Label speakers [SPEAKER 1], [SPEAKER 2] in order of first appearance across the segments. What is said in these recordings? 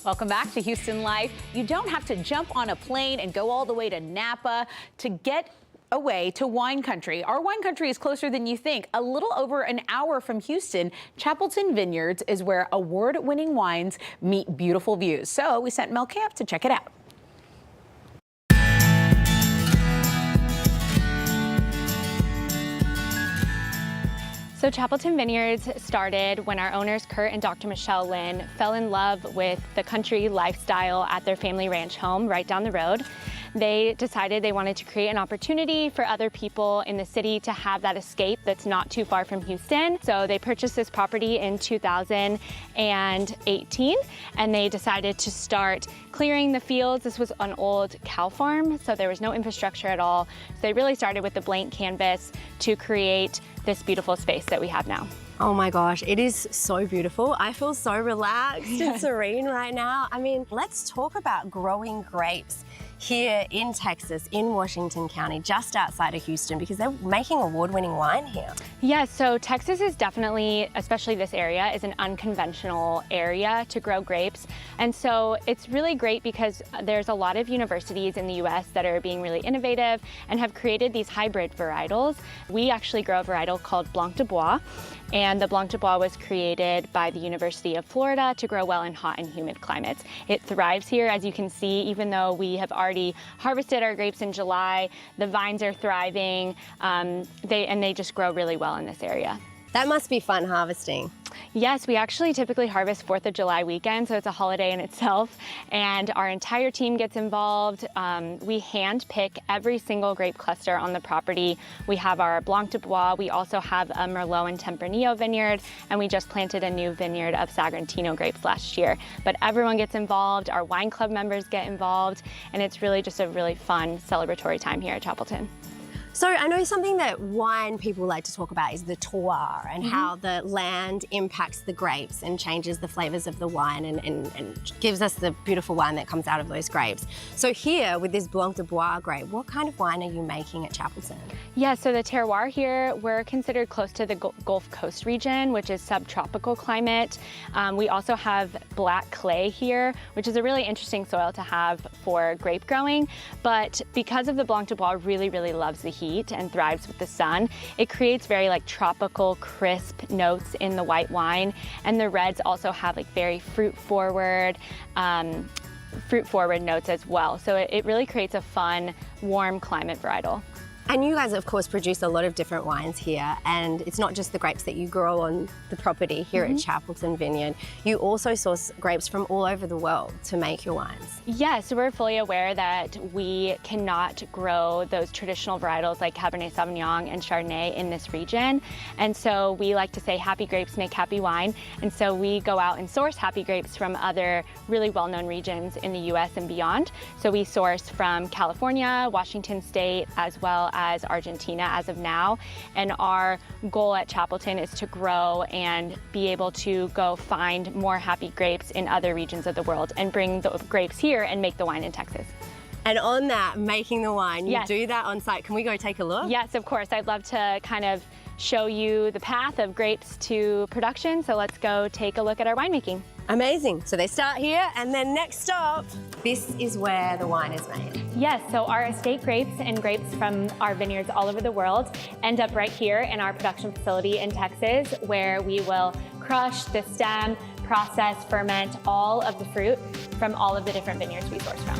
[SPEAKER 1] Welcome back to Houston Life. You don't have to jump on a plane and go all the way to Napa to get away to wine country. Our wine country is closer than you think. A little over an hour from Houston, Chapelton Vineyards is where award-winning wines meet beautiful views. So we sent Mel Camp to check it out.
[SPEAKER 2] So Chapelton Vineyards started when our owners, Kurt and Dr. Michelle Lynn, fell in love with the country lifestyle at their family ranch home right down the road. They decided they wanted to create an opportunity for other people in the city to have that escape that's not too far from Houston. So they purchased this property in 2018, and they decided to start clearing the fields. This was an old cow farm, so there was no infrastructure at all. So they really started with the blank canvas to create this beautiful space that we have now.
[SPEAKER 3] Oh my gosh, it is so beautiful. I feel so relaxed and serene right now. I mean, let's talk about growing grapes here in Texas, in Washington County, just outside of Houston, because they're making award-winning wine here.
[SPEAKER 2] Yeah, so Texas is definitely, especially this area, is an unconventional area to grow grapes. And so it's really great because there's a lot of universities in the US that are being really innovative and have created these hybrid varietals. We actually grow a varietal called Blanc de Bois, and the Blanc de Bois was created by the University of Florida to grow well in hot and humid climates. It thrives here, as you can see, even though we have already harvested our grapes in July. The vines are thriving, they just grow really well in this area.
[SPEAKER 3] That must be fun harvesting.
[SPEAKER 2] Yes, we actually typically harvest 4th of July weekend, so it's a holiday in itself, and our entire team gets involved. We hand pick every single grape cluster on the property. We have our Blanc de Bois, we also have a Merlot and Tempranillo vineyard, and we just planted a new vineyard of Sagrantino grapes last year. But everyone gets involved, our wine club members get involved, and it's really just a really fun celebratory time here at Chapelton.
[SPEAKER 3] So I know something that wine people like to talk about is the terroir and how the land impacts the grapes and changes the flavors of the wine and gives us the beautiful wine that comes out of those grapes. So here with this Blanc de Bois grape, what kind of wine are you making at Chapelton?
[SPEAKER 2] Yeah, so the terroir here, we're considered close to the Gulf Coast region, which is subtropical climate. We also have black clay here, which is a really interesting soil to have for grape growing. But because of the Blanc de Bois really, really loves the heat and thrives with the sun, it creates very like tropical, crisp notes in the white wine. And the reds also have like very fruit forward notes as well. So it really creates a fun, warm climate varietal.
[SPEAKER 3] And you guys, of course, produce a lot of different wines here, and it's not just the grapes that you grow on the property here at Chapelton Vineyard. You also source grapes from all over the world to make your wines.
[SPEAKER 2] Yes, we're fully aware that we cannot grow those traditional varietals like Cabernet Sauvignon and Chardonnay in this region. And so we like to say happy grapes make happy wine. And so we go out and source happy grapes from other really well-known regions in the US and beyond. So we source from California, Washington State, as well as Argentina as of now. And our goal at Chapelton is to grow and be able to go find more happy grapes in other regions of the world and bring the grapes here and make the wine in Texas.
[SPEAKER 3] And on that, making the wine, you
[SPEAKER 2] Yes.
[SPEAKER 3] do that on site. Can we go take a look?
[SPEAKER 2] Yes, of course. I'd love to kind of show you the path of grapes to production. So let's go take a look at our winemaking.
[SPEAKER 3] Amazing. So they start here, and then next stop, this is where the wine is made.
[SPEAKER 2] Yes, so our estate grapes and grapes from our vineyards all over the world end up right here in our production facility in Texas, where we will crush the stem, process, ferment all of the fruit from all of the different vineyards we source from.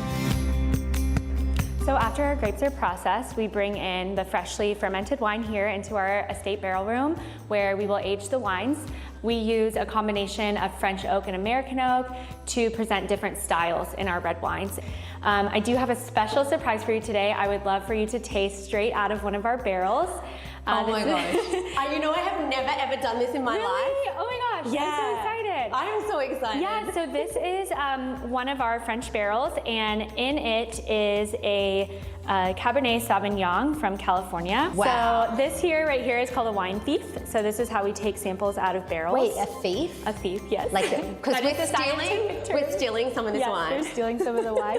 [SPEAKER 2] So after our grapes are processed, we bring in the freshly fermented wine here into our estate barrel room, where we will age the wines. We use a combination of French oak and American oak to present different styles in our red wines. I do have a special surprise for you today. I would love for you to taste straight out of one of our barrels.
[SPEAKER 3] Oh my gosh. You know, I have never ever done this in my life.
[SPEAKER 2] Oh my gosh,
[SPEAKER 3] Yeah.
[SPEAKER 2] I'm so excited.
[SPEAKER 3] I'm so excited.
[SPEAKER 2] Yeah, so this is one of our French barrels, and in it is a Cabernet Sauvignon from California.
[SPEAKER 3] Wow.
[SPEAKER 2] So this here, right here, is called a wine thief. So this is how we take samples out of barrels.
[SPEAKER 3] Wait, a thief?
[SPEAKER 2] A thief, yes.
[SPEAKER 3] Like, because
[SPEAKER 2] That is the scientific term.
[SPEAKER 3] we're stealing some of this
[SPEAKER 2] Yes,
[SPEAKER 3] wine.
[SPEAKER 2] they're stealing some of the wine.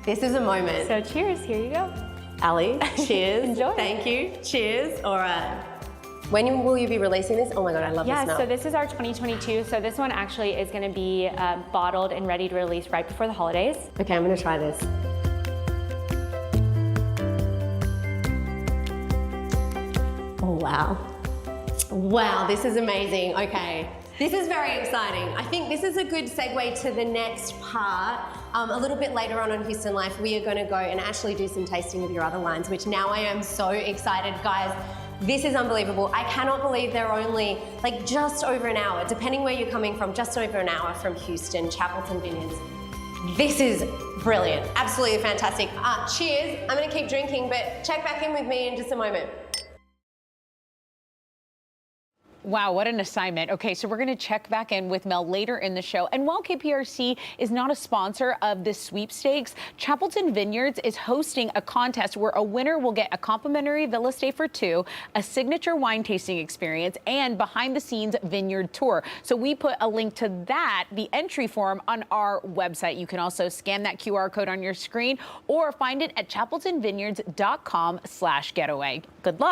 [SPEAKER 3] This is a moment.
[SPEAKER 2] So cheers, here you go.
[SPEAKER 3] Ali, cheers.
[SPEAKER 2] Enjoy.
[SPEAKER 3] Thank you. Cheers. All right. When will you be releasing this? Oh my God, I love this
[SPEAKER 2] Yeah,
[SPEAKER 3] smell.
[SPEAKER 2] so this is our 2022. So this one actually is going to be bottled and ready to release right before the holidays.
[SPEAKER 3] Okay, I'm gonna try this. Oh, wow. Wow, this is amazing. Okay, this is very exciting. I think this is a good segue to the next part. A little bit later on Houston Life, we are gonna go and actually do some tasting of your other wines, which now I am so excited, guys. This is unbelievable. I cannot believe they're only like just over an hour, depending where you're coming from, just over an hour from Houston, Chapelton Vineyards. This is brilliant, absolutely fantastic. Cheers, I'm gonna keep drinking, but check back in with me in just a moment.
[SPEAKER 1] Wow, what an assignment. Okay, so we're going to check back in with Mel later in the show. And while KPRC is not a sponsor of this sweepstakes, Chapelton Vineyards is hosting a contest where a winner will get a complimentary villa stay for two, a signature wine tasting experience, and behind-the-scenes vineyard tour. So we put a link to that, the entry form, on our website. You can also scan that QR code on your screen or find it at chapeltonvineyards.com/getaway. Good luck.